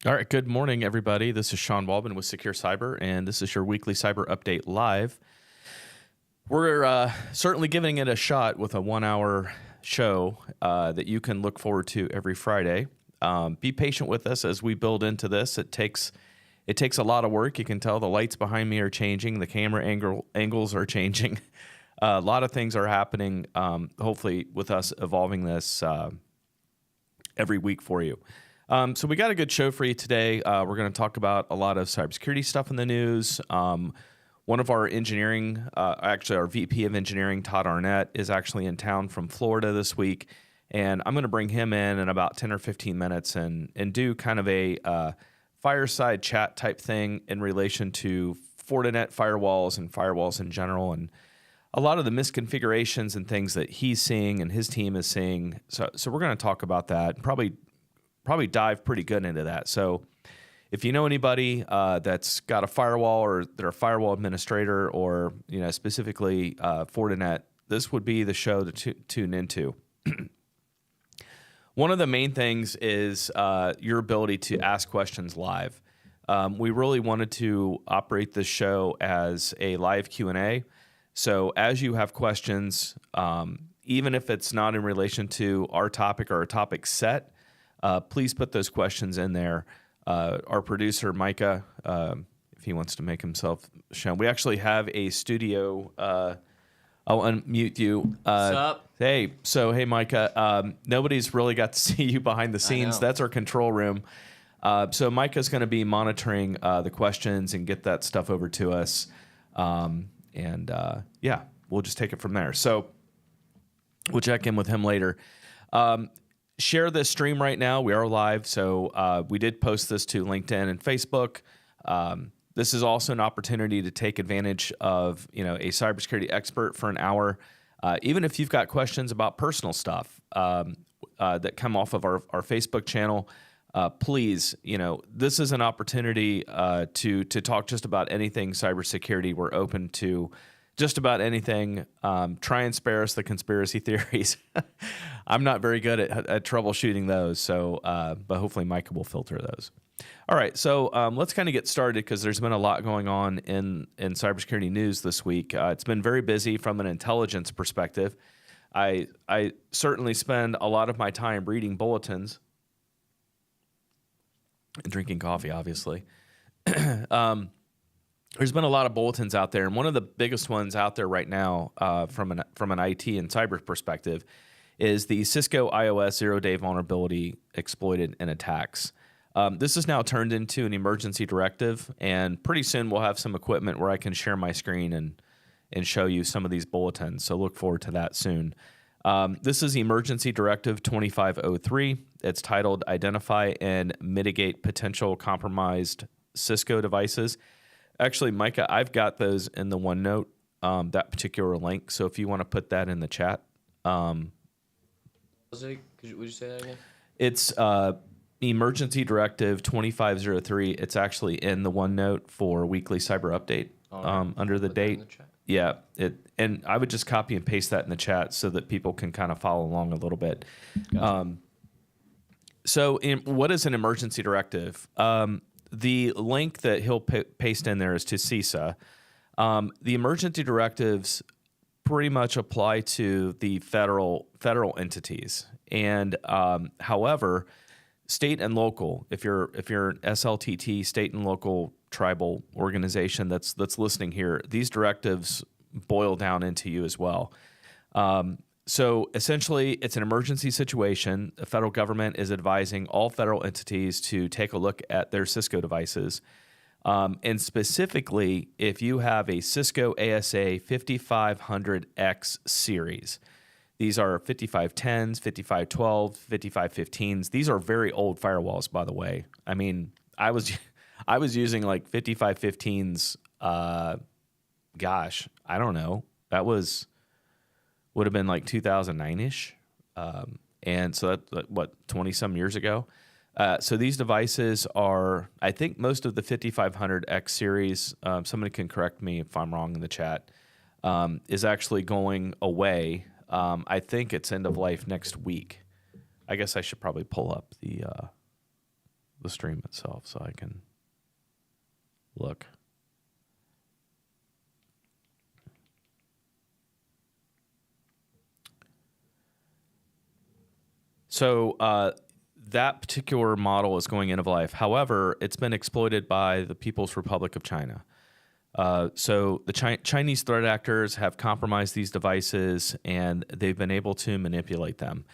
All right, good morning, everybody. This is Sean Walbin with SecureCyber, and this is your weekly cyber update live. We're certainly giving it a shot with a 1 hour show that you can look forward to every Friday. Be patient with us as we build into this. It takes a lot of work. You can tell the lights behind me are changing, the camera angles are changing. A lot of things are happening. Hopefully, with us evolving this every week for you. So we got a good show for you today. We're going to talk about a lot of cybersecurity stuff in the news. One of our engineering, actually our VP of engineering, Todd Arnett, is actually in town from Florida this week. And I'm going to bring him in about 10 or 15 minutes and do kind of a fireside chat type thing in relation to Fortinet firewalls and firewalls in general, and a lot of the misconfigurations and things that he's seeing and his team is seeing. So we're going to talk about that and probably dive pretty good into that. So if you know anybody that's got a firewall or they're a firewall administrator or specifically Fortinet, this would be the show to tune into. One of the main things is your ability to ask questions live. We really wanted to operate this show as a live Q&A. So as you have questions, even if it's not in relation to our topic or a topic set, please put those questions in there. Our producer, Micah, if he wants to make himself shown. We actually have a studio. I'll unmute you. What's up? Hey, Micah. Nobody's really got to see you behind the scenes. That's our control room. So Micah's going to be monitoring the questions and get that stuff over to us. Yeah, we'll just take it from there. So we'll check in with him later. Share this stream right now. We are live, so we did post this to LinkedIn and Facebook. This is also an opportunity to take advantage of a cybersecurity expert for an hour. Even if you've got questions about personal stuff that come off of our Facebook channel, please, this is an opportunity to talk just about anything cybersecurity. We're open to just about anything. Try and spare us the conspiracy theories. I'm not very good at troubleshooting those, so but hopefully Micah will filter those. All right, so let's kind of get started because there's been a lot going on in cybersecurity news this week. It's been very busy from an intelligence perspective. I certainly spend a lot of my time reading bulletins and drinking coffee, obviously. There's been a lot of bulletins out there, and one of the biggest ones out there right now from an IT and cyber perspective is the Cisco iOS zero-day vulnerability exploited in attacks. This is now turned into an emergency directive, and pretty soon we'll have some equipment where I can share my screen and show you some of these bulletins, so look forward to that soon. This is Emergency Directive 2503. It's titled Identify and Mitigate Potential Compromised Cisco Devices. Actually, Micah, I've got those in the OneNote, that particular link. So if you want to put that in the chat. Would you say that again? It's Emergency Directive 2503. It's actually in the OneNote for weekly cyber update under the date. The chat. Yeah, and I would just copy and paste that in the chat so that people can kind of follow along a little bit. Gotcha. What is an emergency directive? The link that he'll paste in there is to CISA. The emergency directives pretty much apply to the federal entities, and however, state and local. If you're an SLTT, state and local tribal organization that's listening here, these directives boil down into you as well. So essentially, it's an emergency situation. The federal government is advising all federal entities to take a look at their Cisco devices. And specifically, if you have a Cisco ASA 5500X series, these are 5510s, 5512s, 5515s. These are very old firewalls, by the way. I mean, I was using like 5515s, gosh, I don't know. That would have been like 2009-ish. And so that's, 20-some years ago? So these devices are, I think most of the 5500X series, somebody can correct me if I'm wrong in the chat, is actually going away. I think it's end of life next week. I guess I should probably pull up the stream itself so I can look. So that particular model is going end of life. However, it's been exploited by the People's Republic of China. So the Chinese threat actors have compromised these devices, and they've been able to manipulate them.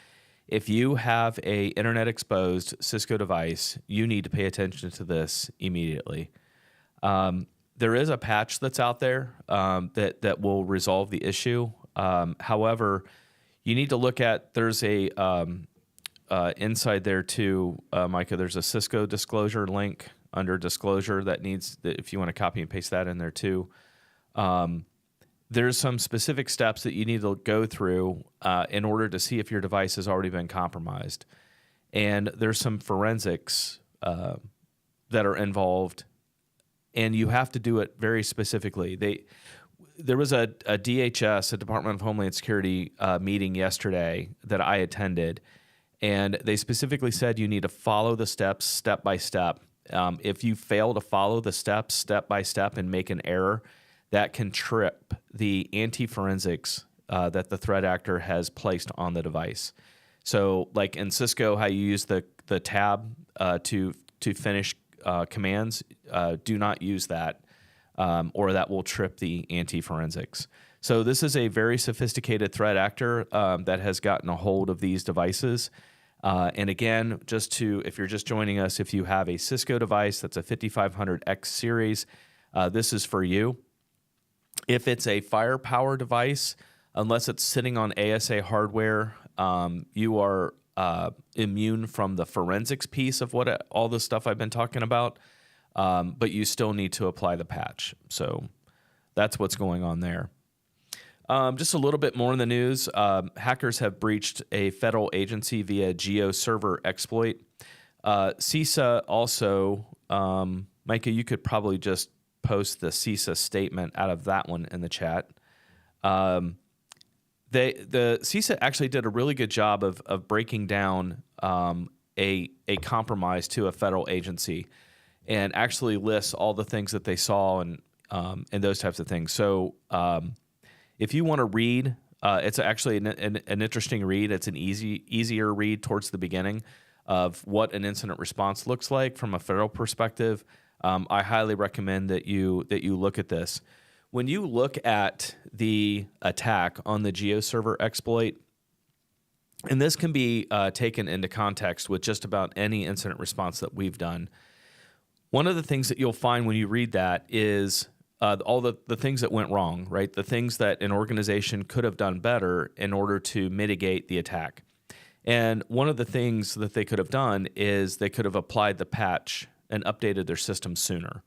If you have a internet exposed Cisco device, you need to pay attention to this immediately. There is a patch that's out there that will resolve the issue. However, you need to look at, there's a inside there too, Micah, there's a Cisco disclosure link under disclosure that needs, if you want to copy and paste that in there too. There's some specific steps that you need to go through in order to see if your device has already been compromised. And there's some forensics that are involved, and you have to do it very specifically. There was a DHS, a Department of Homeland Security meeting yesterday that I attended, and they specifically said you need to follow the steps step by step. If you fail to follow the steps step by step and make an error, that can trip the anti-forensics that the threat actor has placed on the device. So like in Cisco, how you use the tab to finish commands, do not use that, or that will trip the anti-forensics. So this is a very sophisticated threat actor that has gotten a hold of these devices. And again, if you're just joining us, if you have a Cisco device that's a 5500X series, this is for you. If it's a firepower device, unless it's sitting on ASA hardware, you are immune from the forensics piece of all the stuff I've been talking about, but you still need to apply the patch. So that's what's going on there. Just a little bit more in the news. Hackers have breached a federal agency via GeoServer exploit. CISA also, Micah, you could probably just post the CISA statement out of that one in the chat. The CISA actually did a really good job of breaking down a compromise to a federal agency, and actually lists all the things that they saw and those types of things. So if you want to read, it's actually an interesting read. It's an easier read towards the beginning of what an incident response looks like from a federal perspective. I highly recommend that you look at this. When you look at the attack on the GeoServer exploit, and this can be taken into context with just about any incident response that we've done, one of the things that you'll find when you read that is all the things that went wrong, right? The things that an organization could have done better in order to mitigate the attack. And one of the things that they could have done is they could have applied the patch and updated their system sooner.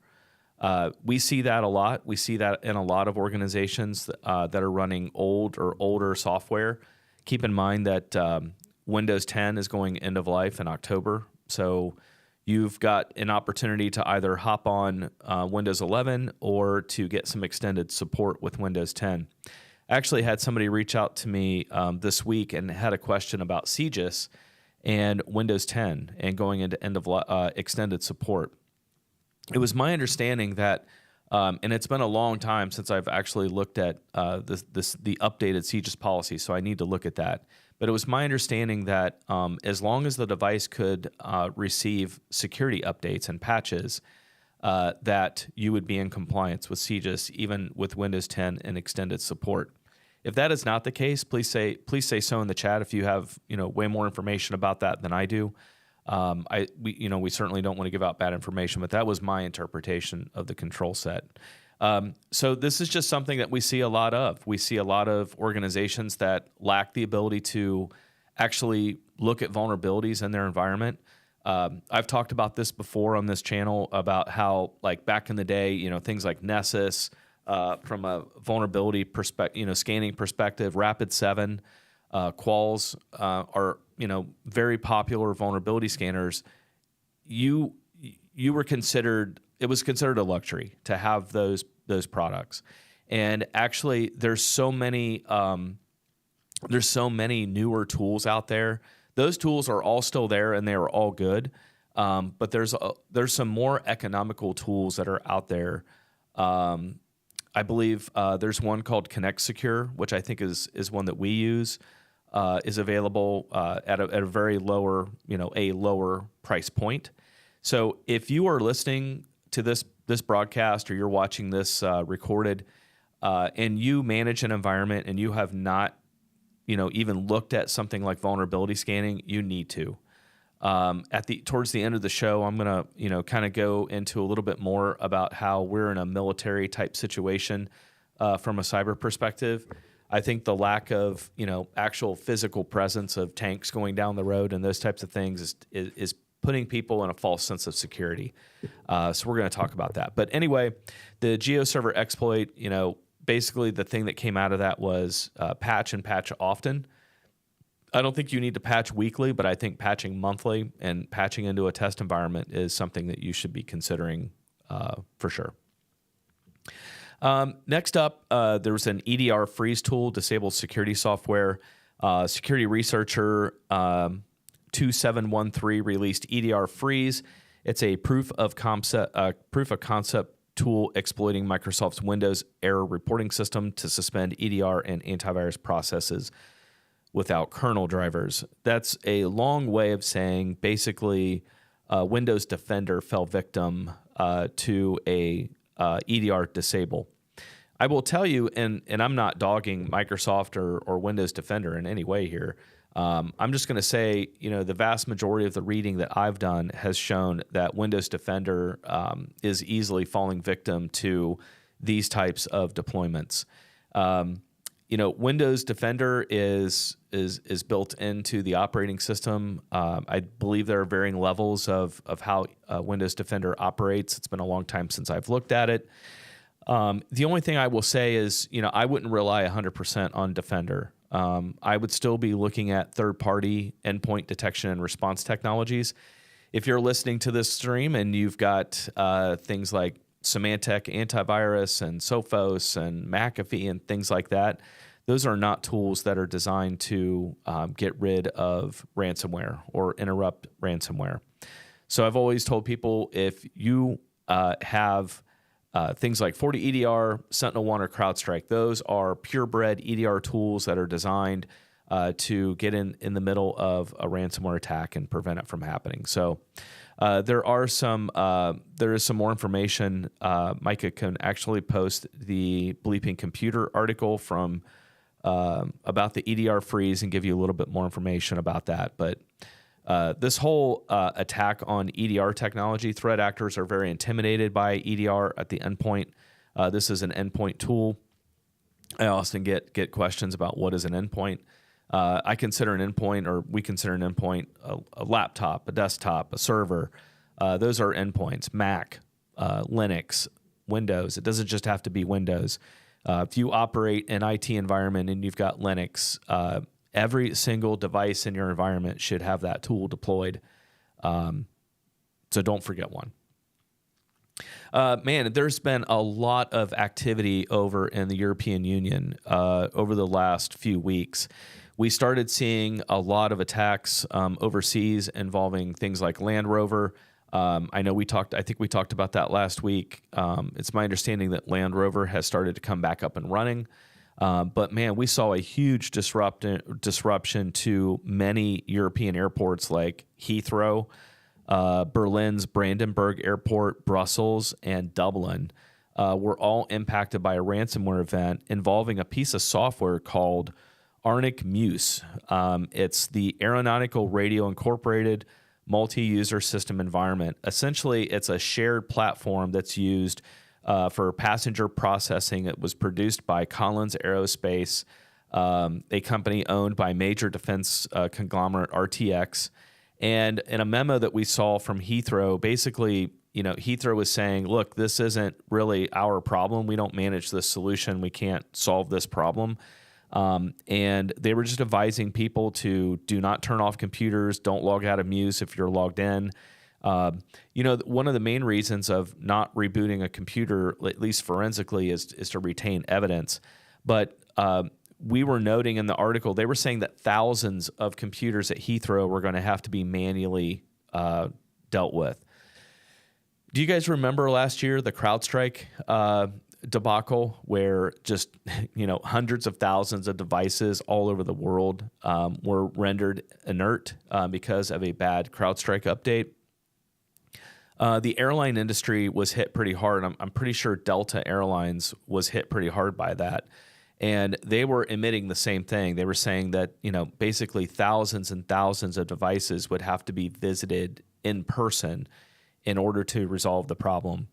We see that a lot. We see that in a lot of organizations that are running old or older software. Keep in mind that Windows 10 is going end of life in October. So you've got an opportunity to either hop on Windows 11 or to get some extended support with Windows 10. I actually had somebody reach out to me this week and had a question about CGIS and Windows 10 and going into end of extended support. It was my understanding that, and it's been a long time since I've actually looked at the updated CGIS policy, so I need to look at that. But it was my understanding that as long as the device could receive security updates and patches, that you would be in compliance with CGIS, even with Windows 10 and extended support. If that is not the case, please say so in the chat if you have way more information about that than I do. We certainly don't want to give out bad information, but that was my interpretation of the control set. So this is just something that we see a lot of. We see a lot of organizations that lack the ability to actually look at vulnerabilities in their environment. I've talked about this before on this channel about how, like back in the day, things like Nessus, from a vulnerability perspective, scanning perspective, Rapid7, Qualls are very popular vulnerability scanners. You were considered. It was considered a luxury to have those products, and actually, there's so many newer tools out there. Those tools are all still there, and they are all good. But there's some more economical tools that are out there. I believe there's one called Connect Secure, which I think is one that we use, is available at a very lower, a lower price point. So if you are listening to this broadcast or you're watching this recorded, and you manage an environment and you have not, even looked at something like vulnerability scanning, you need to. Towards the end of the show, I'm gonna kind of go into a little bit more about how we're in a military type situation from a cyber perspective. I think the lack of actual physical presence of tanks going down the road and those types of things is putting people in a false sense of security. So we're going to talk about that. But anyway, the GeoServer exploit, basically the thing that came out of that was patch and patch often. I don't think you need to patch weekly, but I think patching monthly and patching into a test environment is something that you should be considering for sure. Next up, there was an EDR freeze tool, disables security software. Security researcher 2713 released EDR freeze. It's a proof of concept tool exploiting Microsoft's Windows error reporting system to suspend EDR and antivirus processes without kernel drivers. That's a long way of saying basically Windows Defender fell victim to a EDR disable. I will tell you, and I'm not dogging Microsoft or Windows Defender in any way here. I'm just going to say, the vast majority of the reading that I've done has shown that Windows Defender is easily falling victim to these types of deployments. Windows Defender is built into the operating system. I believe there are varying levels of how Windows Defender operates. It's been a long time since I've looked at it. The only thing I will say is, I wouldn't rely 100% on Defender. I would still be looking at third-party endpoint detection and response technologies. If you're listening to this stream and you've got things like Symantec antivirus and Sophos and McAfee and things like that, those are not tools that are designed to get rid of ransomware or interrupt ransomware. So I've always told people, if you have things like FortiEDR, SentinelOne, or CrowdStrike, those are purebred EDR tools that are designed to get in the middle of a ransomware attack and prevent it from happening. So there is some more information. Micah can actually post the Bleeping Computer article from about the EDR freeze and give you a little bit more information about that. But this whole attack on EDR technology, threat actors are very intimidated by EDR at the endpoint. This is an endpoint tool. I often get questions about what is an endpoint. I consider an endpoint, or we consider an endpoint, a laptop, a desktop, a server. Those are endpoints. Mac, Linux, Windows. It doesn't just have to be Windows. If you operate an IT environment and you've got Linux, every single device in your environment should have that tool deployed. So don't forget one. Man, there's been a lot of activity over in the European Union over the last few weeks. We started seeing a lot of attacks overseas involving things like Land Rover. I think we talked about that last week. It's my understanding that Land Rover has started to come back up and running. But man, we saw a huge disruption to many European airports like Heathrow, Berlin's Brandenburg Airport, Brussels, and Dublin were all impacted by a ransomware event involving a piece of software called Arctic Muse. It's the Aeronautical Radio Incorporated multi-user system environment. Essentially, it's a shared platform that's used for passenger processing. It was produced by Collins Aerospace, a company owned by major defense conglomerate RTX. And in a memo that we saw from Heathrow, basically, Heathrow was saying, look, this isn't really our problem. We don't manage this solution. We can't solve this problem. And they were just advising people to do not turn off computers, don't log out of Muse if you're logged in. One of the main reasons of not rebooting a computer, at least forensically, is to retain evidence. But we were noting in the article, they were saying that thousands of computers at Heathrow were going to have to be manually dealt with. Do you guys remember last year, the CrowdStrike debacle, where just, hundreds of thousands of devices all over the world were rendered inert because of a bad CrowdStrike update? The airline industry was hit pretty hard. I'm pretty sure Delta Airlines was hit pretty hard by that. And they were emitting the same thing. They were saying that, basically thousands and thousands of devices would have to be visited in person in order to resolve the problem.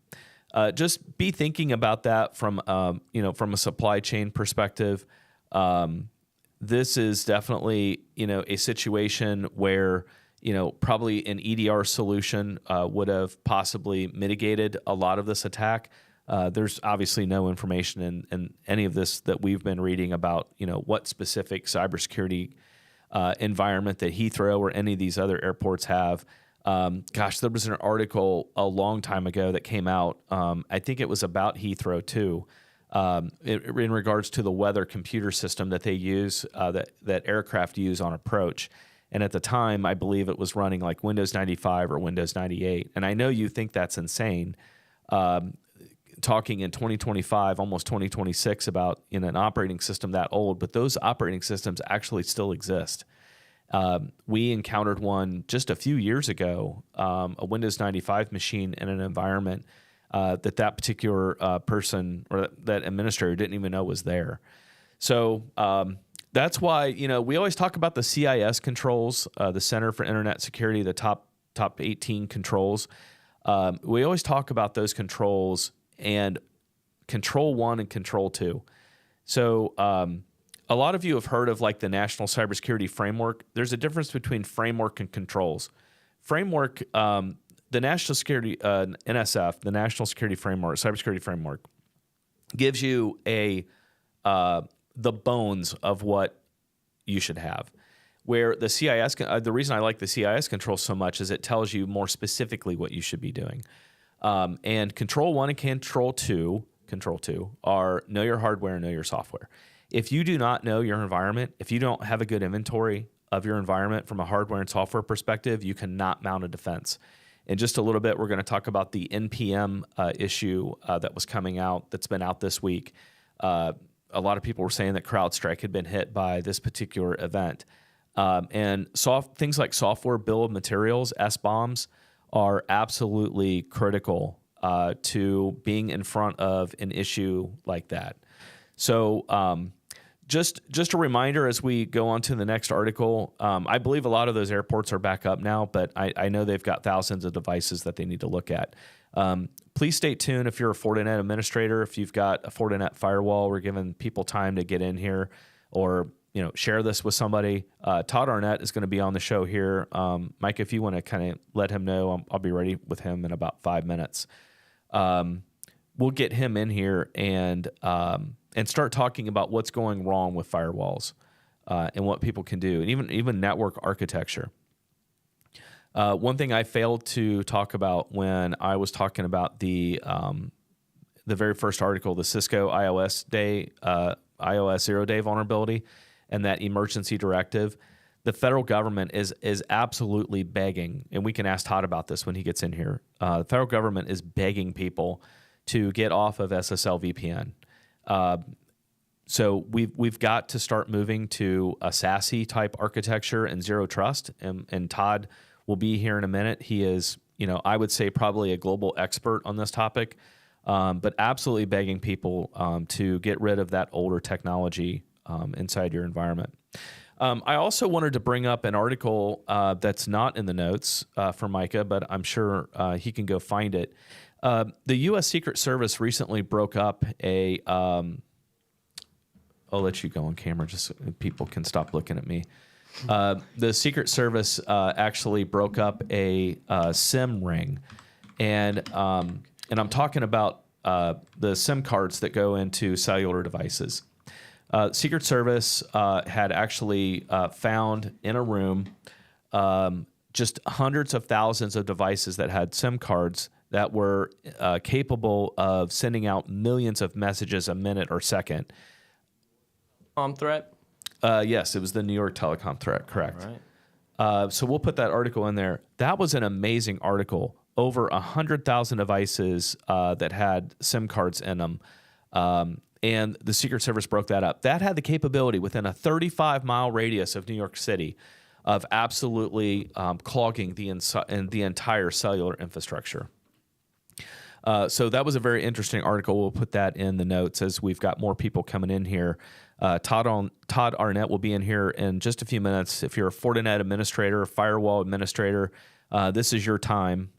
Just be thinking about that from a supply chain perspective. This is definitely, a situation where, probably an EDR solution would have possibly mitigated a lot of this attack. There's obviously no information in any of this that we've been reading about, what specific cybersecurity environment that Heathrow or any of these other airports have. There was an article a long time ago that came out. I think it was about Heathrow too, in regards to the weather computer system that they use, that aircraft use on approach. And at the time, I believe it was running like Windows 95 or Windows 98. And I know you think that's insane. Talking in 2025, almost 2026 about an operating system that old, but those operating systems actually still exist. We encountered one just a few years ago, a Windows 95 machine in an environment that particular person or that administrator didn't even know was there. So that's why we always talk about the CIS controls, the Center for Internet Security, the top 18 controls. We always talk about those controls and Control 1 and Control 2. So a lot of you have heard of like the National Cybersecurity Framework. There's a difference between framework and controls. Framework, the National Security, NSF, the National Security Framework, Cybersecurity Framework, gives you the bones of what you should have. Where the CIS, the reason I like the CIS control so much is it tells you more specifically what you should be doing. And Control 1 and Control 2 are know your hardware and know your software. If you do not know your environment, if you don't have a good inventory of your environment from a hardware and software perspective, you cannot mount a defense. In just a little bit, we're going to talk about the NPM issue that was coming out, that's been out this week. A lot of people were saying that CrowdStrike had been hit by this particular event. And things like software bill of materials, SBOMs, are absolutely critical to being in front of an issue like that. So just a reminder as we go on to the next article, I believe a lot of those airports are back up now, but I know they've got thousands of devices that they need to look at. Please stay tuned if you're a Fortinet administrator. If you've got a Fortinet firewall, we're giving people time to get in here or share this with somebody. Todd Arnett is going to be on the show here. Mike, if you want to kind of let him know, I'll be ready with him in about 5 minutes. We'll get him in here and start talking about what's going wrong with firewalls and what people can do, and even network architecture. One thing I failed to talk about when I was talking about the very first article, the Cisco iOS 0-day vulnerability, and that emergency directive, the federal government is absolutely begging, and we can ask Todd about this when he gets in here. The federal government is begging people to get off of SSL VPN. So we've got to start moving to a SASE type architecture and zero trust. And Todd will be here in a minute. He is, I would say probably a global expert on this topic, but absolutely begging people to get rid of that older technology inside your environment. I also wanted to bring up an article that's not in the notes for Micah, but I'm sure he can go find it. The U.S. Secret Service recently broke up a... I'll let you go on camera just so people can stop looking at me. The Secret Service actually broke up a SIM ring, and I'm talking about the SIM cards that go into cellular devices. Secret Service had actually found in a room just hundreds of thousands of devices that had SIM cards that were capable of sending out millions of messages a minute or second. Threat? Yes, it was the New York telecom threat, correct. All right. So we'll put that article in there. That was an amazing article. Over 100,000 devices that had SIM cards in them. And the Secret Service broke that up. That had the capability within a 35-mile radius of New York City of absolutely clogging the entire cellular infrastructure. So that was a very interesting article. We'll put that in the notes as we've got more people coming in here. Todd Arnett will be in here in just a few minutes. If you're a Fortinet administrator, firewall administrator, this is your time.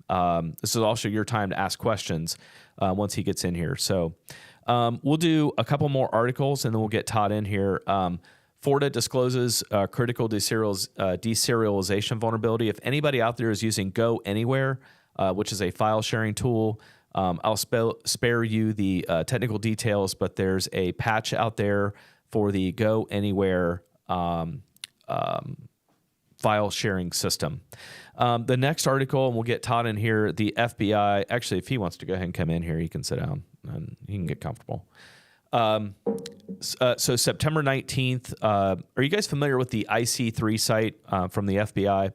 This is also your time to ask questions once he gets in here. So we'll do a couple more articles, and then we'll get Todd in here. Forta discloses critical deserialization vulnerability. If anybody out there is using Go Anywhere, which is a file sharing tool, I'll spare you the technical details, but there's a patch out there for the Go Anywhere file sharing system. The next article, and we'll get Todd in here, the FBI. Actually, if he wants to go ahead and come in here, he can sit down and he can get comfortable. So September 19th, are you guys familiar with the IC3 site from the FBI?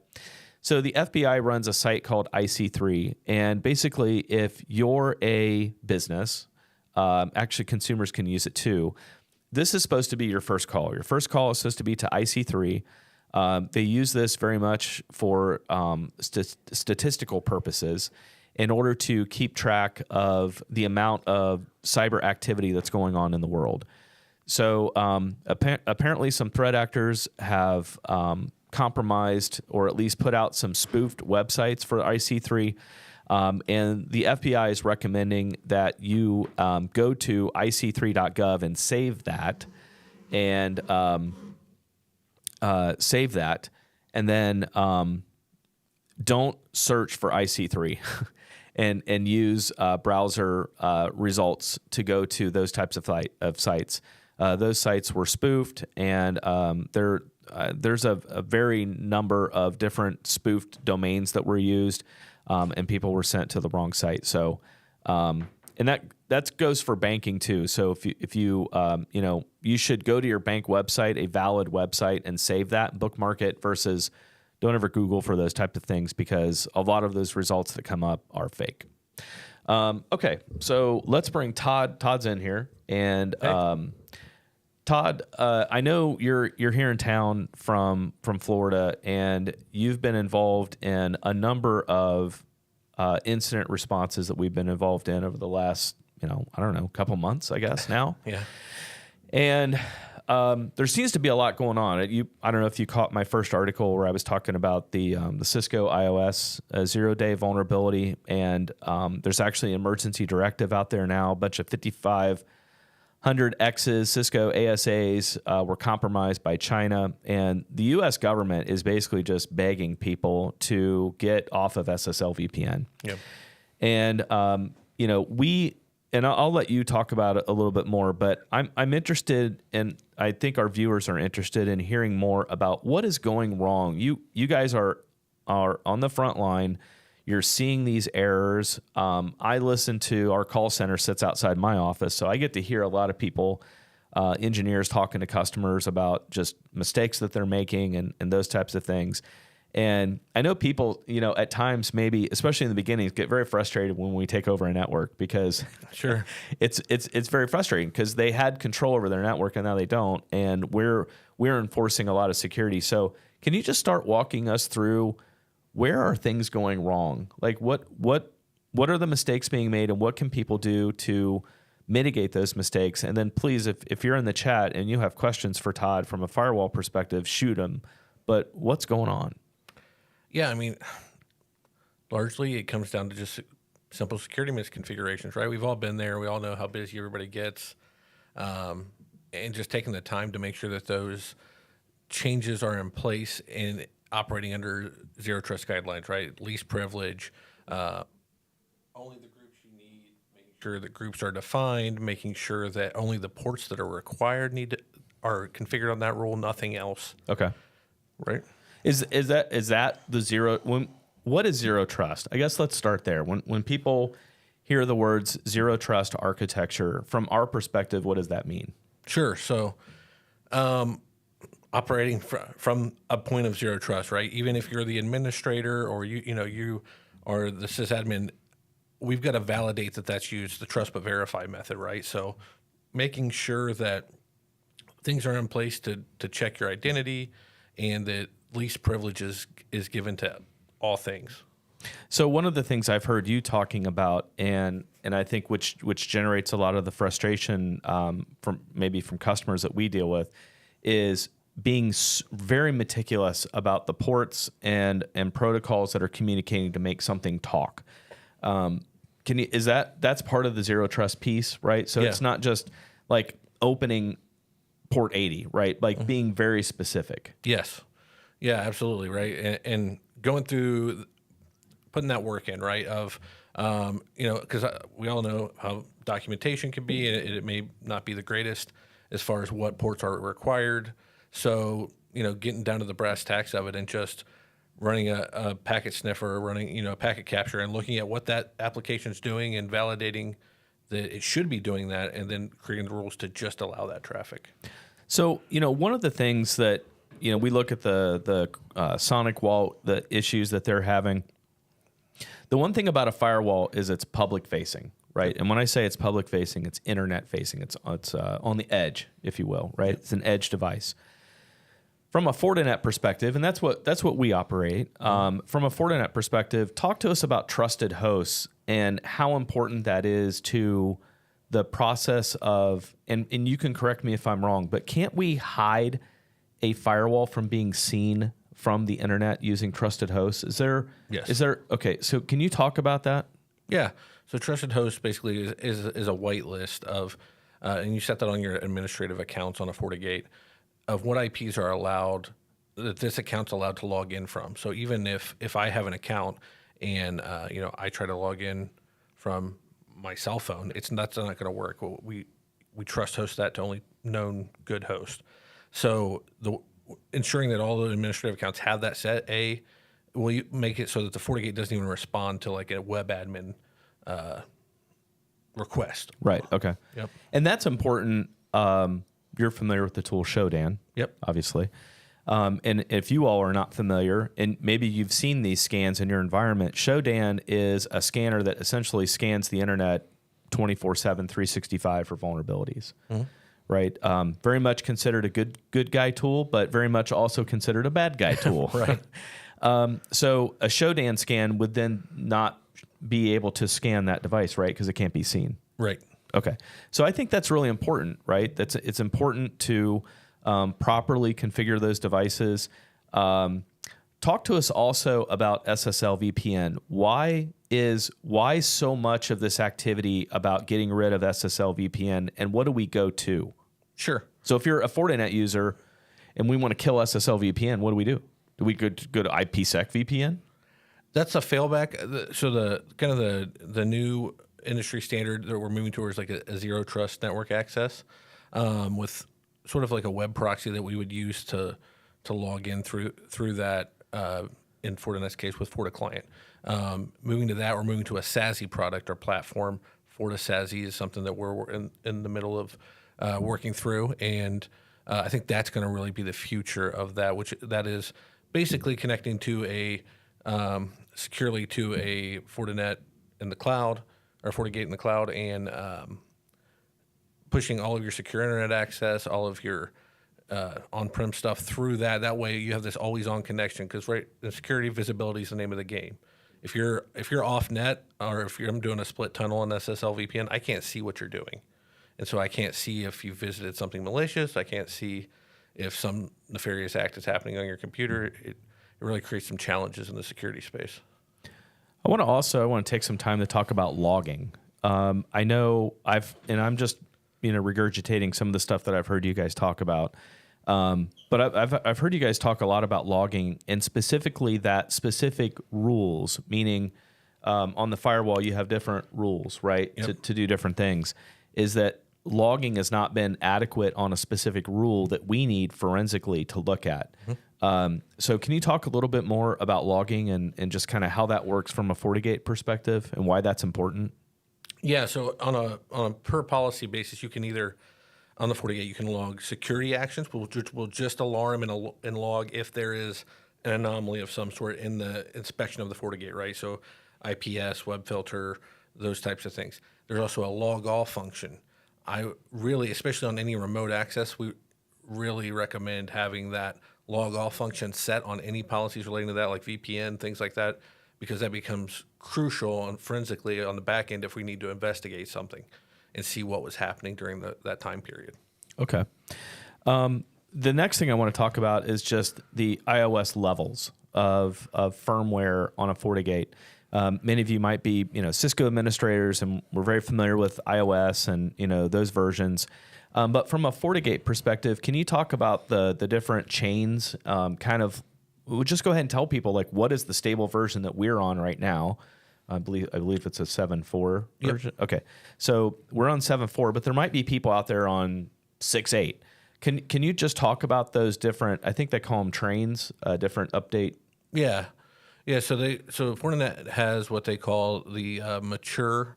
So the FBI runs a site called IC3, and basically if you're a business, actually consumers can use it too, this is supposed to be your first call. Your first call is supposed to be to IC3. They use this very much for statistical purposes in order to keep track of the amount of cyber activity that's going on in the world. So apparently some threat actors have compromised or at least put out some spoofed websites for IC3. And the FBI is recommending that you go to ic3.gov and save that and and then don't search for IC3 and use browser results to go to those types of sites. Those sites were spoofed, and there's a very number of different spoofed domains that were used, and people were sent to the wrong site. So, and that goes for banking too. So if you you should go to your bank website, a valid website, and save that, bookmark it, versus don't ever Google for those type of things, because a lot of those results that come up are fake. Okay, so let's bring Todd. Todd's in here, and Todd, I know you're here in town from Florida, and you've been involved in a number of incident responses that we've been involved in over the last, couple months, I guess now. Yeah. And there seems to be a lot going on. I don't know if you caught my first article where I was talking about the Cisco iOS 0-day vulnerability, and there's actually an emergency directive out there now. A bunch of 5,500Xs, Cisco ASAs were compromised by China, and the U.S. government is basically just begging people to get off of SSL VPN. Yep. And I'll let you talk about it a little bit more, but I'm interested, and I think our viewers are interested in hearing more about what is going wrong. You guys are on the front line. You're seeing these errors. I listen to, our call center sits outside my office, so I get to hear a lot of people, engineers talking to customers about just mistakes that they're making and those types of things. And I know people, at times, maybe, especially in the beginning, get very frustrated when we take over a network, because Sure. it's very frustrating because they had control over their network and now they don't, and we're enforcing a lot of security. So can you just start walking us through, where are things going wrong? Like what are the mistakes being made, and what can people do to mitigate those mistakes? And then please, if you're in the chat and you have questions for Todd from a firewall perspective, shoot them. But what's going on? Yeah, I mean, largely it comes down to just simple security misconfigurations, right? We've all been there. We all know how busy everybody gets. And just taking the time to make sure that those changes are in place and operating under zero trust guidelines, right? Least privilege, only the groups you need, making sure that groups are defined, making sure that only the ports that are required are configured on that rule, nothing else. Okay. Right? Is that the zero? What is zero trust? I guess let's start there. When people hear the words zero trust architecture, from our perspective, what does that mean? Sure. So, operating from a point of zero trust, right? Even if you're the administrator or you are the sysadmin, we've got to validate that that's used the trust but verify method, right? So making sure that things are in place to check your identity and that least privileges is given to all things. So one of the things I've heard you talking about, and I think which generates a lot of the frustration from customers that we deal with, is being very meticulous about the ports and protocols that are communicating to make something talk. That's part of the zero trust piece, right? So it's not just like opening port 80, right? Like being very specific. Yes. Yeah, absolutely. Right. And going through putting that work in, right? Of, because we all know how documentation can be, and it may not be the greatest as far as what ports are required. So, getting down to the brass tacks of it and just running a packet sniffer, running, a packet capture and looking at what that application is doing and validating that it should be doing that, and then creating the rules to just allow that traffic. So, one of the things that, we look at the Sonic wall, the issues that they're having. The one thing about a firewall is it's public facing, right? And when I say it's public facing, it's internet facing. It's on the edge, if you will, right? It's an edge device. From a Fortinet perspective, and that's what we operate. From a Fortinet perspective, talk to us about trusted hosts and how important that is to the process of, and you can correct me if I'm wrong, but can't we hide a firewall from being seen from the internet using trusted hosts? Yes. Is there, okay, so can you talk about that? Yeah. So trusted host basically is a whitelist of, and you set that on your administrative accounts on a FortiGate of what IPs are allowed, that this account's allowed to log in from. So even if I have an account and, I try to log in from my cell phone, that's not going to work. We trust host that to only known good host. So ensuring that all the administrative accounts have that set, will you make it so that the FortiGate doesn't even respond to like a web admin request. Right. Okay. Yep. And that's important. You're familiar with the tool Shodan. Yep. Obviously. And if you all are not familiar, and maybe you've seen these scans in your environment, Shodan is a scanner that essentially scans the internet 24/7, 365 for vulnerabilities. Mm-hmm. Right. Very much considered a good guy tool, but very much also considered a bad guy tool. Right. So a Shodan scan would then not be able to scan that device, right? Because it can't be seen. Right. Okay. So I think that's really important, right? It's important to properly configure those devices. Talk to us also about SSL VPN. Why so much of this activity about getting rid of SSL VPN, and what do we go to? Sure. So if you're a Fortinet user and we want to kill SSL VPN, what do we do? Do we go to IPsec VPN? That's a failback. So the new industry standard that we're moving towards, like a zero trust network access, with sort of like a web proxy that we would use to log in through that. In Fortinet's case with FortiClient. Moving to that, we're moving to a SASE product or platform. FortiSASE is something that we're in the middle of working through, and I think that's going to really be the future of that, which that is basically connecting to securely to a Fortinet in the cloud or FortiGate in the cloud, and pushing all of your secure internet access, all of your on-prem stuff through that. That way you have this always-on connection, because the security visibility is the name of the game. If you're off net, or if I'm doing a split tunnel on SSL VPN, I can't see what you're doing. And so I can't see if you visited something malicious. I can't see if some nefarious act is happening on your computer. It really creates some challenges in the security space. I want to take some time to talk about logging. I know I'm just regurgitating some of the stuff that I've heard you guys talk about. But I've heard you guys talk a lot about logging, and specifically that specific rules, meaning on the firewall you have different rules, right, Yep. to do different things. Is that logging has not been adequate on a specific rule that we need forensically to look at. Mm-hmm. So can you talk a little bit more about logging and just kind of how that works from a FortiGate perspective and why that's important? Yeah, so on a per policy basis, you can either on the FortiGate, you can log security actions, which will just alarm and log if there is an anomaly of some sort in the inspection of the FortiGate, right? So IPS, web filter, those types of things. There's also a log all function. I really, especially on any remote access, we really recommend having that log all function set on any policies relating to that, like VPN, things like that, because that becomes crucial and forensically on the back end if we need to investigate something and see what was happening during that time period. Okay. The next thing I want to talk about is just the iOS levels of firmware on a FortiGate. Many of you might be, Cisco administrators, and we're very familiar with iOS and, those versions. But from a FortiGate perspective, can you talk about the different chains? We'll just go ahead and tell people, like, what is the stable version that we're on right now? I believe it's a 7.4 version. Yep. Okay. So we're on 7.4, but there might be people out there on 6.8. Can you just talk about those different, I think they call them trains, different update? Yeah. Yeah. So Fortinet has what they call the mature,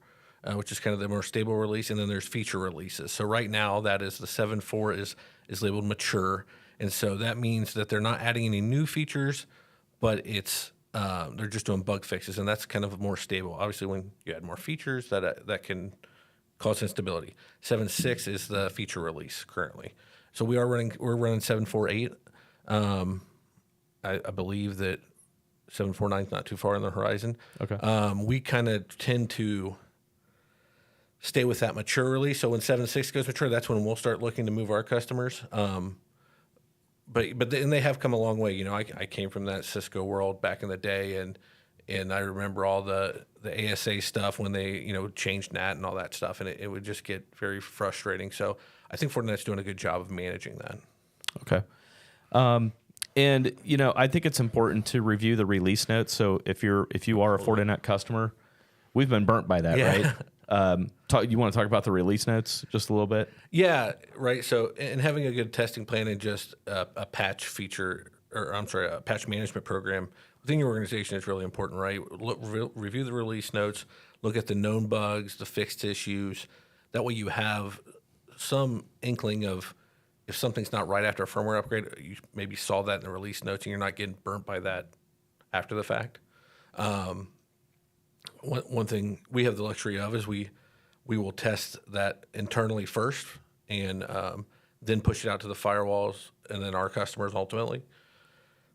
which is kind of the more stable release, and then there's feature releases. So right now that is the 7.4 is labeled mature. And so that means that they're not adding any new features, but it's they're just doing bug fixes, and that's kind of more stable. Obviously, when you add more features, that can cause instability. 7.6 is the feature release currently. So we're running 7.4.8. I believe that 7.4.9 is not too far on the horizon. Okay. We kind of tend to stay with that mature release. So when 7.6 goes mature, that's when we'll start looking to move our customers. But then they have come a long way. I came from that Cisco world back in the day, and I remember all the ASA stuff when they changed NAT and all that stuff, and it would just get very frustrating. So I think Fortinet's doing a good job of managing that. Okay. And I think it's important to review the release notes. So if you are a Fortinet customer, we've been burnt by that, right? You want to talk about the release notes just a little bit? Yeah, right. So, and having a good testing plan and just a patch feature, a patch management program within your organization is really important, right? Review the release notes, look at the known bugs, the fixed issues. That way you have some inkling of if something's not right after a firmware upgrade, you maybe saw that in the release notes and you're not getting burnt by that after the fact. One thing we have the luxury of is we will test that internally first and then push it out to the firewalls and then our customers ultimately.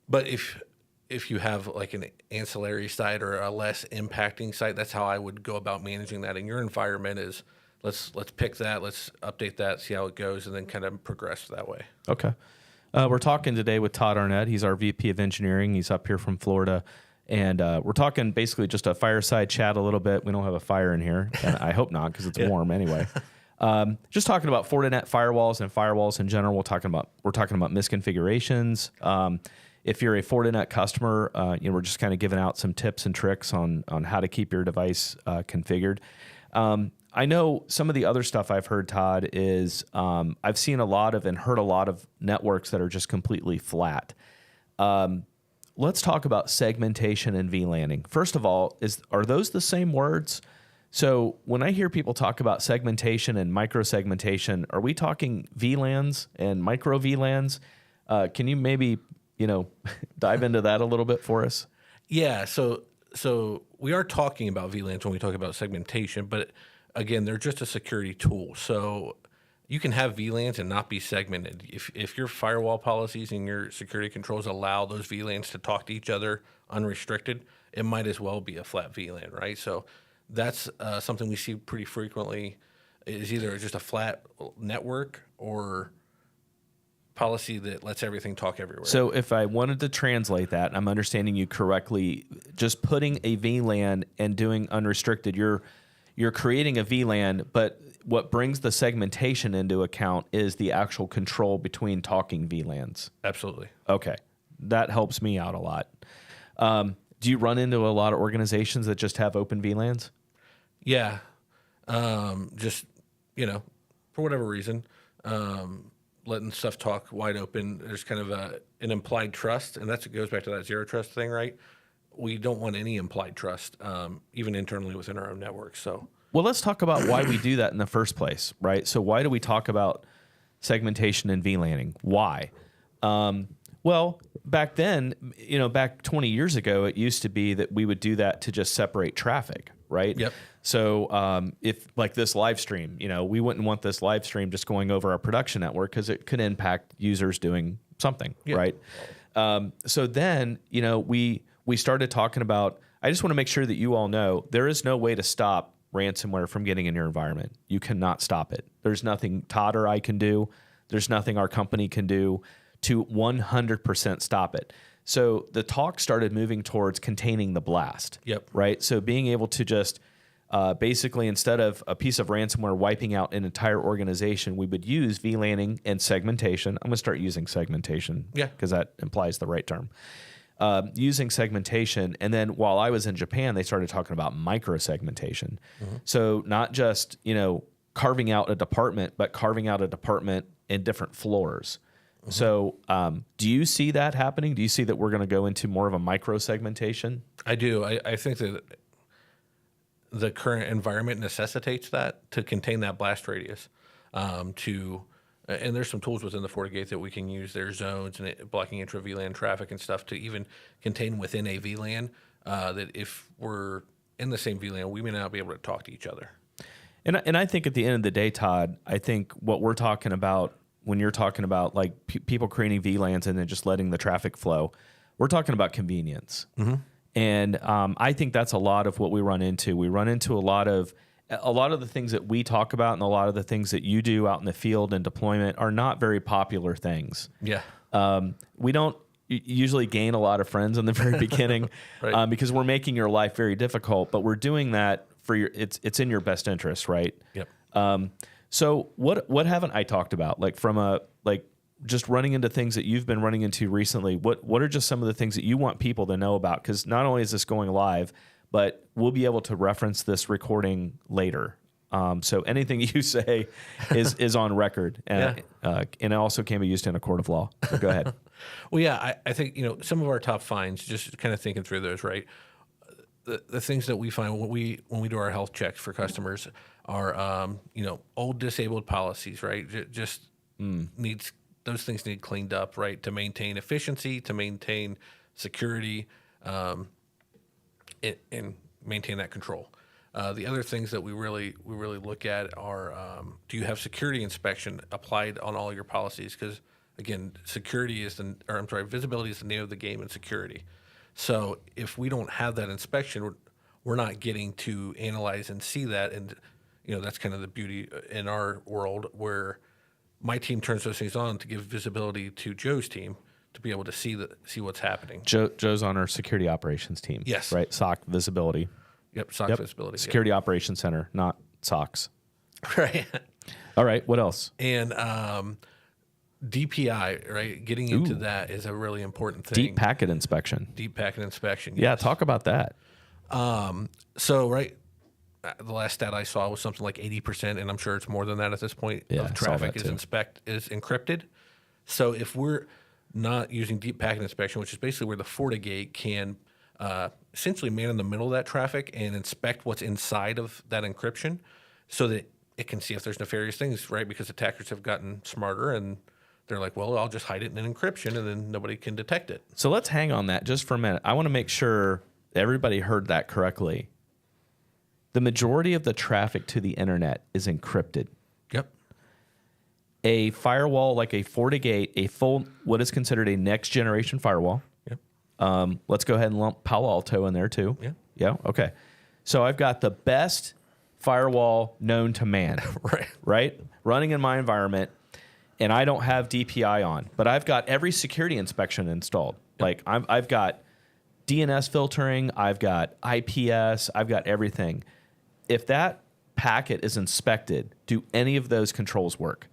But if you have like an ancillary site or a less impacting site, that's how I would go about managing that in your environment is let's pick that, let's update that, see how it goes, and then kind of progress that way. Okay. We're talking today with Todd Arnett. He's our VP of Engineering. He's up here from Florida. And we're talking basically just a fireside chat a little bit. We don't have a fire in here. And I hope not because it's warm anyway. Just talking about Fortinet firewalls and firewalls in general. We're talking about misconfigurations. If you're a Fortinet customer, we're just kind of giving out some tips and tricks on how to keep your device configured. I know some of the other stuff I've heard, Todd, is I've seen a lot of and heard a lot of networks that are just completely flat. Let's talk about segmentation and VLANing. First of all, are those the same words? So when I hear people talk about segmentation and micro-segmentation, are we talking VLANs and micro VLANs? Can you maybe, dive into that a little bit for us? Yeah, so we are talking about VLANs when we talk about segmentation, but again, they're just a security tool. So you can have VLANs and not be segmented. If your firewall policies and your security controls allow those VLANs to talk to each other unrestricted, it might as well be a flat VLAN, right? So that's something we see pretty frequently is either just a flat network or policy that lets everything talk everywhere. So if I wanted to translate that, I'm understanding you correctly, just putting a VLAN and doing unrestricted, you're creating a VLAN, but what brings the segmentation into account is the actual control between talking VLANs. Absolutely. Okay. That helps me out a lot. Do you run into a lot of organizations that just have open VLANs? Yeah. Just, for whatever reason, letting stuff talk wide open. There's kind of an implied trust, and it goes back to that zero trust thing, right? We don't want any implied trust, even internally within our own network. So, well, let's talk about why we do that in the first place, right? So why do we talk about segmentation and VLANing. Why? Well, back then, back 20 years ago, it used to be that we would do that to just separate traffic, right? Yep. So if like this live stream, we wouldn't want this live stream just going over our production network because it could impact users doing something, Yep. right? So then, we started talking about, I just want to make sure that you all know there is no way to stop ransomware from getting in your environment. You cannot stop it. There's nothing Todd or I can do. There's nothing our company can do to 100% stop it. So the talk started moving towards containing the blast. Yep. Right. So being able to just basically, instead of a piece of ransomware wiping out an entire organization, we would use VLANing and segmentation. I'm going to start using segmentation because that implies the right term. Using segmentation. And then while I was in Japan, they started talking about micro-segmentation. Mm-hmm. So not just, carving out a department, but carving out a department in different floors. Mm-hmm. So do you see that happening? Do you see that we're going to go into more of a micro-segmentation? I do. I think that the current environment necessitates that to contain that blast radius. And there's some tools within the FortiGate that we can use. There's zones and blocking intra VLAN traffic and stuff to even contain within a VLAN that if we're in the same VLAN, we may not be able to talk to each other. And I think at the end of the day, Todd, I think what we're talking about when you're talking about like people creating VLANs and then just letting the traffic flow, we're talking about convenience. Mm-hmm. And I think that's a lot of what we run into. We run into a lot of the things that we talk about and a lot of the things that you do out in the field and deployment are not very popular things. Yeah. We don't usually gain a lot of friends in the very beginning right. Because we're making your life very difficult, but we're doing that for it's in your best interest, right? Yep. So what haven't I talked about? Like just running into things that you've been running into recently, what are just some of the things that you want people to know about? Because not only is this going live, but we'll be able to reference this later. So anything you say is on record, and it also can be used in a court of law. So go ahead. Well, yeah, I think some of our top finds, just kind of thinking through those, right? The things that we find when we do our health checks for customers are old disabled policies, right? Those things need cleaned up, right, to maintain efficiency, to maintain security, and maintain that control. The other things that we really look at are do you have security inspection applied on all your policies? Because again, visibility is the name of the game in security. So if we don't have that inspection, we're not getting to analyze and see that, and that's kind of the beauty in our world where my team turns those things on to give visibility to Joe's team to be able to see what's happening. Joe's on our security operations team. Yes. Right. SOC visibility. Yep. SOC visibility. Security Operations Center, not SOCs. Right. All right. What else? And DPI, right? Getting into that is a really important thing. Deep packet inspection. Yes. Yeah. Talk about that. So, right. The last stat I saw was something like 80%, and I'm sure it's more than that at this point, of traffic is encrypted. So if we're not using deep packet inspection, which is basically where the FortiGate can essentially man in the middle of that traffic and inspect what's inside of that encryption so that it can see if there's nefarious things, right? Because attackers have gotten smarter and they're like, well, I'll just hide it in encryption and then nobody can detect it. So let's hang on that just for a minute. I want to make sure everybody heard that correctly. The majority of the traffic to the internet is encrypted. Yep. A firewall like a FortiGate, what is considered a next generation firewall. Yep. Let's go ahead and lump Palo Alto in there too. Yeah. Yeah. Okay. So I've got the best firewall known to man. Right. Running in my environment, and I don't have DPI on, but I've got every security inspection installed. Yep. Like I've got DNS filtering, I've got IPS, I've got everything. If that packet is inspected, do any of those controls work?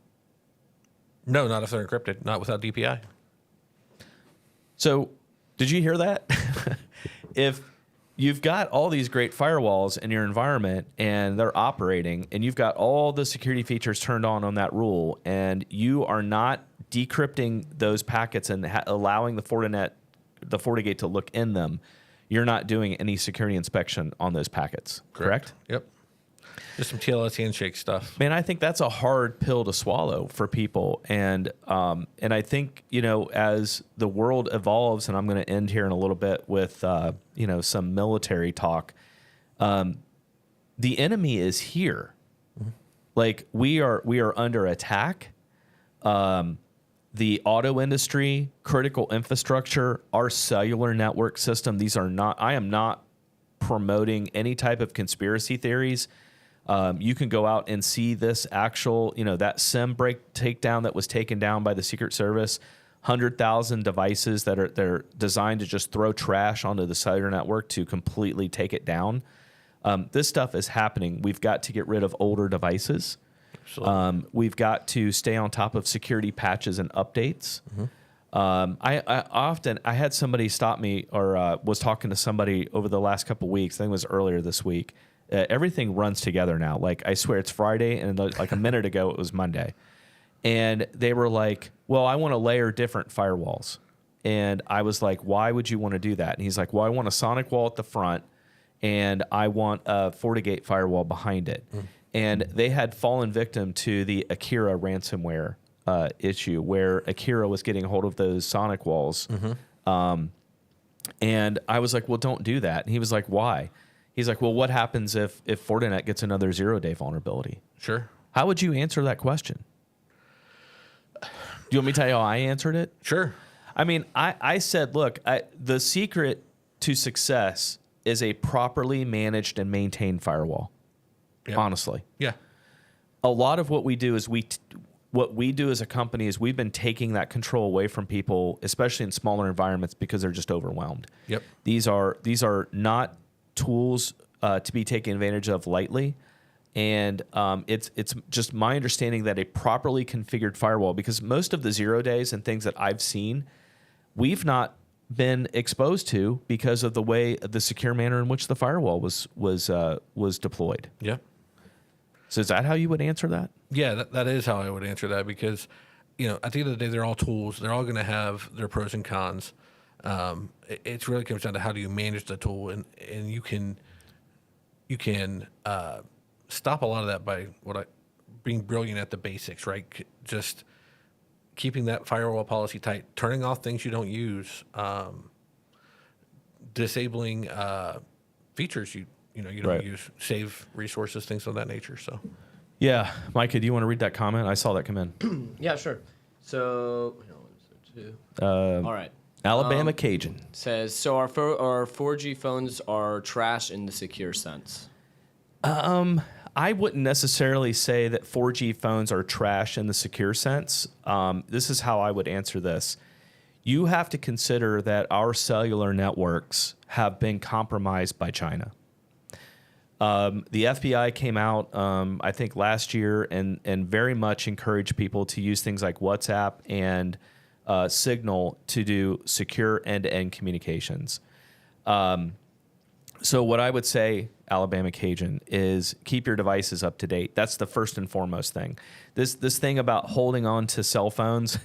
No, not if they're encrypted, not without DPI. So, did you hear that? If you've got all these great firewalls in your environment and they're operating and you've got all the security features turned on that rule and you are not decrypting those packets and allowing the FortiGate to look in them, you're not doing any security inspection on those packets, correct? Yep. Just some TLS handshake stuff. Man, I think that's a hard pill to swallow for people, and I think as the world evolves, and I'm going to end here in a little bit with some military talk. The enemy is here, like we are under attack. The auto industry, critical infrastructure, our cellular network system. These are not. I am not promoting any type of conspiracy theories. You can go out and see this actual, that SIM break takedown that was taken down by the Secret Service, 100,000 devices they're designed to just throw trash onto the cellular network to completely take it down. This stuff is happening. We've got to get rid of older devices. We've got to stay on top of security patches and updates. I had somebody stop me or was talking to somebody over the last couple of weeks. I think it was earlier this week. Everything runs together now. Like, I swear it's Friday, and like a minute ago it was Monday. And they were like, well, I want to layer different firewalls. And I was like, why would you want to do that? And he's like, well, I want a sonic wall at the front, and I want a FortiGate firewall behind it. And they had fallen victim to the Akira ransomware issue, where Akira was getting a hold of those sonic walls. And I was like, well, don't do that. And he was like, why? He's like, well, what happens if Fortinet gets another 0-day vulnerability? Sure. How would you answer that question? Do you want me to tell you how I answered it? Sure. I mean, I said, look, the secret to success is a properly managed and maintained firewall. Yep. Honestly. Yeah. A lot of what we do is what we do as a company is we've been taking that control away from people, especially in smaller environments, because they're just overwhelmed. Yep. These are not tools to be taken advantage of lightly. And it's just my understanding that a properly configured firewall, because most of the 0 days and things that I've seen, we've not been exposed to because of the secure manner in which the firewall was deployed. Yeah. So is that how you would answer that? Yeah, that is how I would answer that, because, at the end of the day, they're all tools. They're all going to have their pros and cons. It really comes down to how do you manage the tool, and you can stop a lot of that by being brilliant at the basics, right? Just keeping that firewall policy tight, turning off things you don't use, disabling features you don't Right. use, save resources, things of that nature. So, Yeah, Micah, do you want to read that comment? I saw that come in. Yeah, sure. So, all right. Alabama Cajun Says, so our 4G phones are trash in the secure sense. I wouldn't necessarily say that 4G phones are trash in the secure sense. This is how I would answer this. You have to consider that our cellular networks have been compromised by China. The FBI came out, I think, last year and very much encouraged people to use things like WhatsApp and Signal to do secure end-to-end communications. So what I would say, Alabama Cajun, is keep your devices up to date. That's the first and foremost thing. This thing about holding on to cell phones,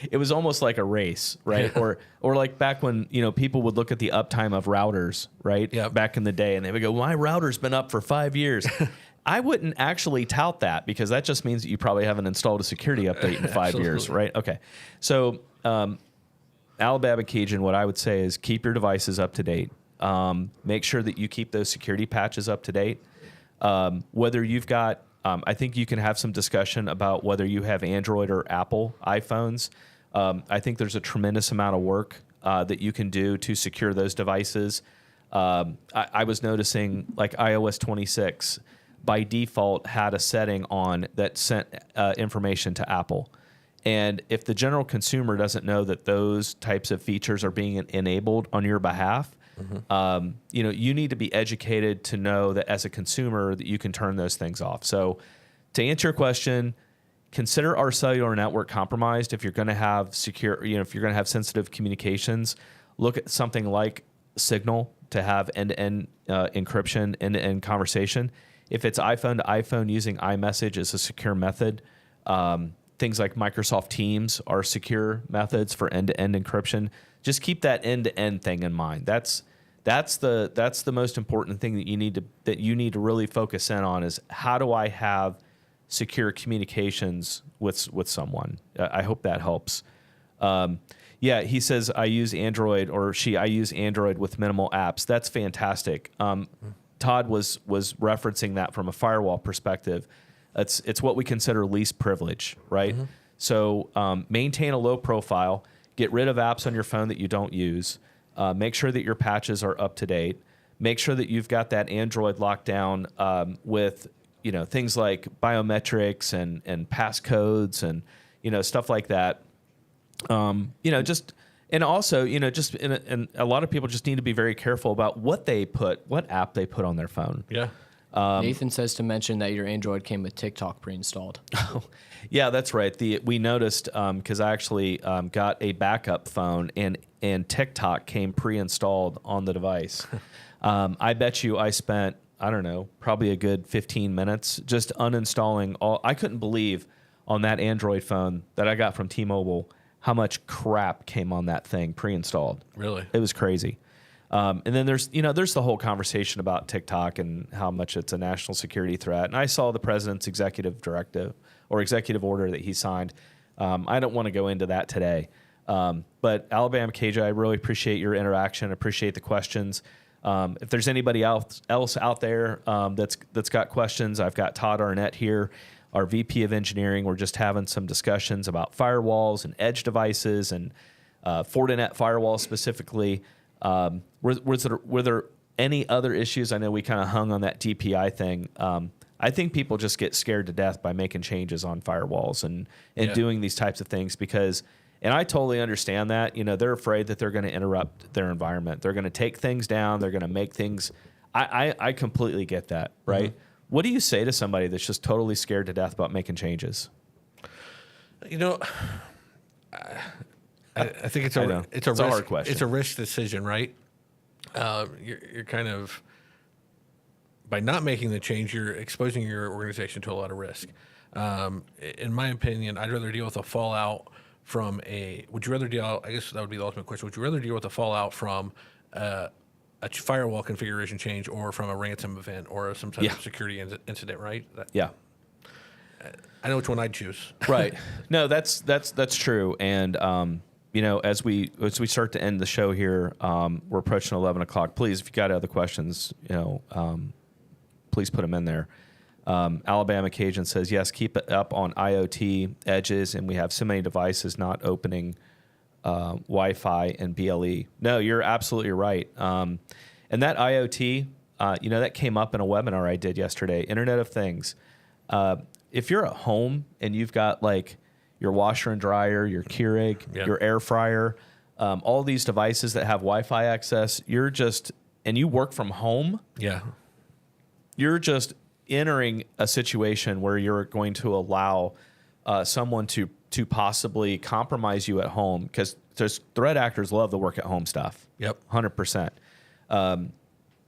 it was almost like a race, right? or like back when people would look at the uptime of routers, right? Yep. Back in the day, and they would go, "My router's been up for 5 years." I wouldn't actually tout that, because that just means that you probably haven't installed a security update in 5 years, right? Okay, so Alabama Cajun, what I would say is keep your devices up to date. Make sure that you keep those security patches up to date. Whether you've got, I think you can have some discussion about whether you have Android or Apple iPhones. I think there's a tremendous amount of work that you can do to secure those devices. I was noticing like iOS 26 by default had a setting on that sent information to Apple. And if the general consumer doesn't know that those types of features are being enabled on your behalf, you need to be educated to know that as a consumer that you can turn those things off. So to answer your question, consider our cellular network compromised. If you're going to have secure, if you're going to have sensitive communications, look at something like Signal to have end-to-end encryption, end-to-end conversation. If it's iPhone to iPhone, using iMessage as a secure method. Things like Microsoft Teams are secure methods for end-to-end encryption. Just keep that end-to-end thing in mind. That's That's the most important thing that you need to really focus in on is how do I have secure communications with someone. I hope that helps. Yeah, he says I use Android with minimal apps. That's fantastic. Todd was referencing that from a firewall perspective. It's what we consider least privilege, right? Mm-hmm. So maintain a low profile, get rid of apps on your phone that you don't use, make sure that your patches are up to date, make sure that you've got that Android locked down with things like biometrics and passcodes and stuff like that. Just and also and a lot of people just need to be very careful about what app they put on their phone. Yeah. Nathan says to mention that your Android came with TikTok pre-installed. Yeah, that's right. We noticed because I actually got a backup phone and TikTok came pre-installed on the device. I bet you I spent, I don't know, probably a good 15 minutes just uninstalling all. I couldn't believe on that Android phone that I got from T-Mobile how much crap came on that thing pre-installed. Really? It was crazy. And then there's the whole conversation about TikTok and how much it's a national security threat. And I saw the president's executive directive or executive order that he signed. I don't want to go into that today. But Alabama KJ, I really appreciate your interaction. Appreciate the questions. If there's anybody else out there that's got questions, I've got Todd Arnett here, our VP of Engineering. We're just having some discussions about firewalls and edge devices and Fortinet firewalls specifically. Were there any other issues? I know we kind of hung on that DPI thing. I think people just get scared to death by making changes on firewalls and doing these types of things because, and I totally understand that, they're afraid that they're going to interrupt their environment. They're going to take things down. They're going to make things. I completely get that. Right. Mm-hmm. What do you say to somebody that's just totally scared to death about making changes? I think it's a hard question. It's a risk decision, right? You're kind of, by not making the change, you're exposing your organization to a lot of risk. In my opinion, I'd rather deal with a fallout from would you rather deal, I guess that would be the ultimate question, would you rather deal with a fallout from a firewall configuration change or from a ransom event or some type of security incident, right? Yeah. I know which one I'd choose. Right. No, that's true. And, as we start to end the show here, we're approaching 11 o'clock. Please, if you got other questions, please put them in there. Alabama Cajun says, yes, keep it up on IoT edges, and we have so many devices not opening Wi-Fi and BLE. No, you're absolutely right. And that IoT, that came up in a webinar I did yesterday, Internet of Things. If you're at home and you've got like your washer and dryer, your Keurig, your air fryer, all these devices that have Wi-Fi access, and you work from home. Yeah. You're just entering a situation where you're going to allow someone to possibly compromise you at home because there's threat actors love the work at home stuff. Yep. 100%.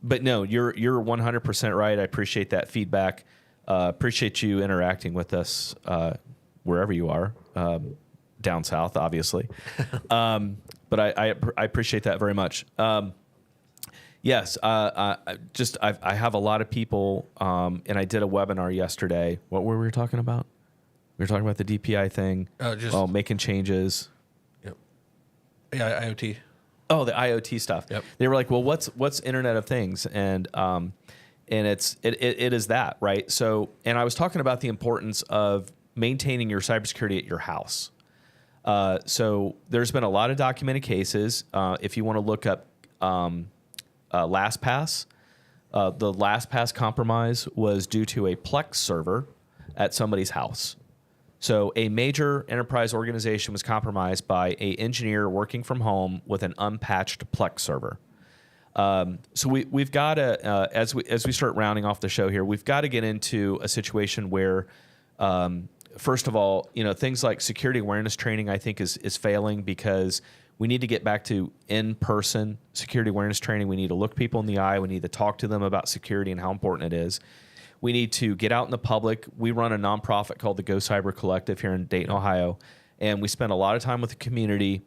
But no, you're 100% right. I appreciate that feedback. Appreciate you interacting with us wherever you are, down south, obviously. But I appreciate that very much. Yes, I have a lot of people, and I did a webinar yesterday. What were we talking about? We were talking about the DPI thing. Making changes. Yep. Yeah, IoT. Oh, the IoT stuff. Yep. They were like, well, what's Internet of Things? And it is that, right? So, and I was talking about the importance of maintaining your cybersecurity at your house. So there's been a lot of documented cases. If you want to look up LastPass, the LastPass compromise was due to a Plex server at somebody's house. So a major enterprise organization was compromised by an engineer working from home with an unpatched Plex server. So we've got to, as we start rounding off the show here, we've got to get into a situation where, first of all, things like security awareness training, I think is failing because we need to get back to in-person security awareness training. We need to look people in the eye. We need to talk to them about security and how important it is. We need to get out in the public. We run a nonprofit called the Go Cyber Collective here in Dayton, Ohio, and we spend a lot of time with the community,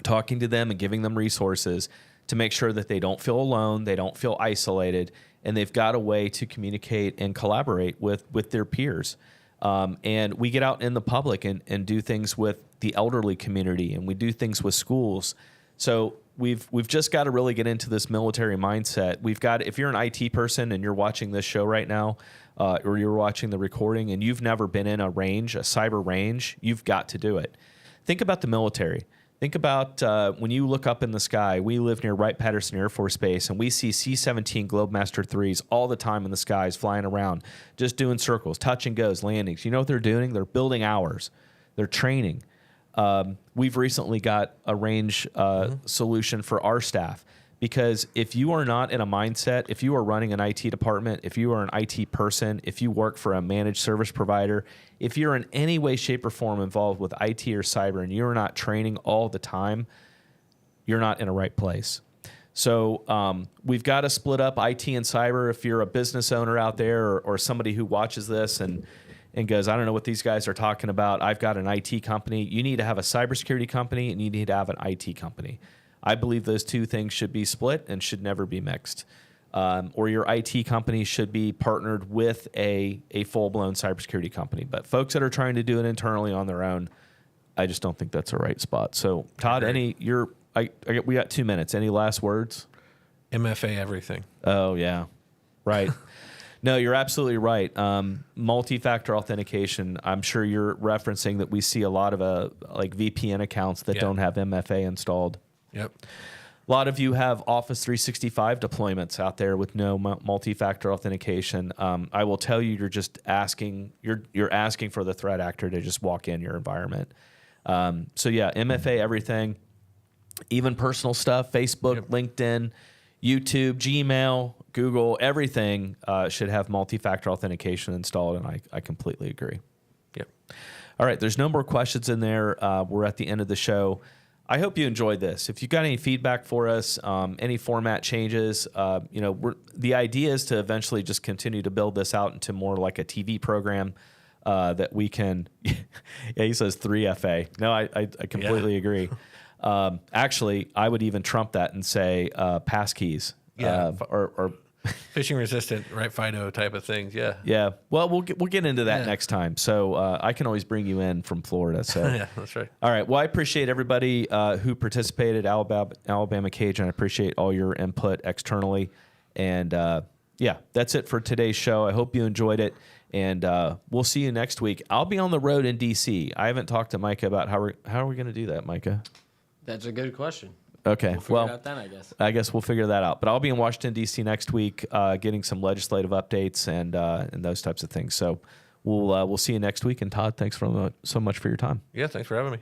talking to them and giving them resources to make sure that they don't feel alone, they don't feel isolated, and they've got a way to communicate and collaborate with their peers. And we get out in the public and do things with the elderly community, and we do things with schools. So we've just got to really get into this military mindset. We've got, if you're an IT person and you're watching this show right now, or you're watching the recording and you've never been in a range, a cyber range, you've got to do it. Think about the military. Think about when you look up in the sky. We live near Wright-Patterson Air Force Base, and we see C-17 Globemaster 3s all the time in the skies, flying around, just doing circles, touch and goes, landings. You know what they're doing? They're building hours. They're training. We've recently got a range solution for our staff, because if you are not in a mindset, if you are running an IT department, if you are an IT person, if you work for a managed service provider, if you're in any way, shape, or form involved with IT or cyber and you're not training all the time, you're not in a right place. So we've got to split up IT and cyber. If you're a business owner out there, or somebody who watches this and goes, I don't know what these guys are talking about, I've got an IT company. You need to have a cybersecurity company, and you need to have an IT company. I believe those two things should be split and should never be mixed. Or your IT company should be partnered with a full-blown cybersecurity company. But folks that are trying to do it internally on their own, I just don't think that's the right spot. So, Todd, we got 2 minutes. Any last words? MFA everything. Oh, yeah. Right. No, you're absolutely right. Multi-factor authentication, I'm sure you're referencing that we see a lot of like VPN accounts that don't have MFA installed. Yep. A lot of you have Office 365 deployments out there with no multi-factor authentication. I will tell you, you're just asking, you're asking for the threat actor to just walk in your environment. So yeah, MFA everything, even personal stuff, Facebook, LinkedIn, YouTube, Gmail, Google, everything should have multi-factor authentication installed, and I completely agree. Yep. All right, there's no more questions in there. We're at the end of the show. I hope you enjoyed this. If you've got any feedback for us, any format changes, the idea is to eventually just continue to build this out into more like a TV program that we can. Yeah, he says 3FA. No, I completely agree. Actually, I would even trump that and say passkeys. Yeah. Or phishing resistant, right? FIDO type of things. Yeah. Yeah. Well, we'll get into that next time. So I can always bring you in from Florida. So Yeah, that's right. All right. Well, I appreciate everybody who participated, Alabama Cajun. I appreciate all your input externally. And that's it for today's show. I hope you enjoyed it. And we'll see you next week. I'll be on the road in D.C. I haven't talked to Micah about how are we going to do that, Micah? That's a good question. Okay. We'll figure it out then, I guess. I guess we'll figure that out. But I'll be in Washington, D.C. next week getting some legislative updates and those types of things. So we'll see you next week. And Todd, thanks so much for your time. Yeah, thanks for having me.